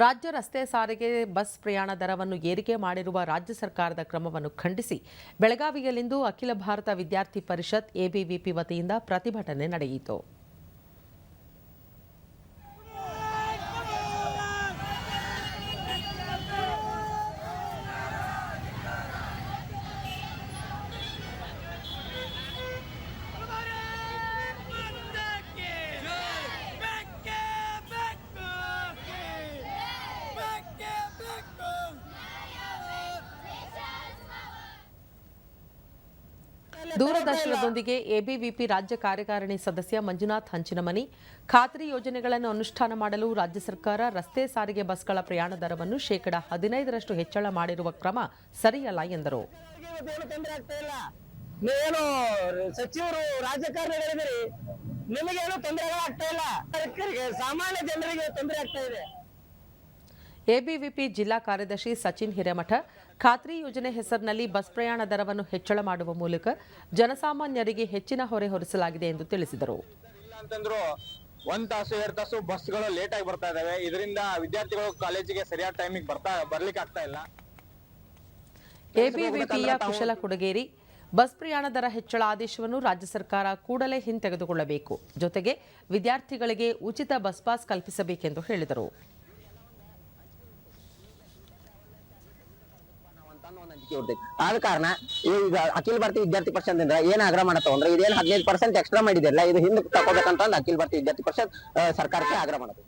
ರಾಜ್ಯ ರಸ್ತೆ ಸಾರಿಗೆ ಬಸ್ ಪ್ರಯಾಣ ದರವನ್ನು ಏರಿಕೆ ಮಾಡಿರುವ ರಾಜ್ಯ ಸರ್ಕಾರದ ಕ್ರಮವನ್ನು ಖಂಡಿಸಿ ಬೆಳಗಾವಿಯಲ್ಲಿಂದು ಅಖಿಲ ಭಾರತ ವಿದ್ಯಾರ್ಥಿ ಪರಿಷತ್ ಎಬಿವಿಪಿ ವತಿಯಿಂದ ಪ್ರತಿಭಟನೆ ನಡೆಯಿತು. ದೂರದರ್ಶನದೊಂದಿಗೆ ಎಬಿವಿಪಿ ರಾಜ್ಯ ಕಾರ್ಯಕಾರಿಣಿ ಸದಸ್ಯ ಮಂಜುನಾಥ್ ಹಂಚಿನಮನಿ ಖಾತ್ರಿ ಯೋಜನೆಗಳನ್ನು ಅನುಷ್ಠಾನ ಮಾಡಲು ರಾಜ್ಯ ಸರ್ಕಾರ ರಸ್ತೆ ಸಾರಿಗೆ ಬಸ್ಗಳ ಪ್ರಯಾಣ ದರವನ್ನು ಶೇಕಡಾ 15ರಷ್ಟು ಹೆಚ್ಚಳ ಮಾಡಿರುವ ಕ್ರಮ ಸರಿಯಲ್ಲ ಎಂದರು. ಸಚಿವರು ರಾಜಕಾರಣಿಗಳಿದ್ದೀರಿ, ನಿಮಗೇನು ತೊಂದರೆಗಳಾಗ್ತಾ ಇಲ್ಲ, ಸಾಮಾನ್ಯ ಜನರಿಗೆ ತೊಂದರೆ ಆಗ್ತಾ ಇದೆ. ಎಬಿವಿಪಿ ಜಿಲ್ಲಾ ಕಾರ್ಯದರ್ಶಿ ಸಚಿನ್ ಹಿರೇಮಠ ಖಾತ್ರಿ ಯೋಜನೆ ಹೆಸರಿನಲ್ಲಿ ಬಸ್ ಪ್ರಯಾಣ ದರವನ್ನು ಹೆಚ್ಚಳ ಮಾಡುವ ಮೂಲಕ ಜನಸಾಮಾನ್ಯರಿಗೆ ಹೆಚ್ಚಿನ ಹೊರೆ ಹೊರಿಸಲಾಗಿದೆ ಎಂದು ತಿಳಿಸಿದರು. ಒಂದ್ ತಾಸು 2 ತಾಸು ಬಸ್ಗಳು ಲೇಟ್ ಆಗಿ ಬರ್ತಾ ಇದಾವೆ. ಇದರಿಂದ ವಿದ್ಯಾರ್ಥಿಗಳು ಕಾಲೇಜಿಗೆ ಸರಿಯಾದ ಟೈಮಿಗೆ ಬರ್ಲಿಕ್ಕೆ ಆಗ್ತಾ ಇಲ್ಲ. ಎಬಿವಿಪಿಯ ಕುಶಲ ಕುಡಗೇರಿ ಬಸ್ ಪ್ರಯಾಣ ದರ ಹೆಚ್ಚಳ ಆದೇಶವನ್ನು ರಾಜ್ಯ ಸರ್ಕಾರ ಕೂಡಲೇ ಹಿಂತೆಗೆದುಕೊಳ್ಳಬೇಕು, ಜೊತೆಗೆ ವಿದ್ಯಾರ್ಥಿಗಳಿಗೆ ಉಚಿತ ಬಸ್ ಪಾಸ್ ಕಲ್ಪಿಸಬೇಕೆಂದು ಹೇಳಿದರು. ಆದ ಕಾರಣ ಈಗ ಅಖಿಲ ಭಾರತೀಯ ವಿದ್ಯಾರ್ಥಿ ಪರಿಷತ್ ಏನ್ ಆಗ್ರಹ ಮಾಡತ್ತವ ಅಂದ್ರೆ ಇದೇನು 15% ಎಕ್ಸ್ಟ್ರಾ ಮಾಡಿದಿರಲ್ಲ, ಇದು ಹಿಂದೆ ತಗೋಬೇಕಂತ ಅಖಿಲ ಭಾರತೀಯ ವಿದ್ಯಾರ್ಥಿ ಪರಿಷತ್ ಸರ್ಕಾರಕ್ಕೆ ಆಗ್ರಹ ಮಾಡುತ್ತೆ.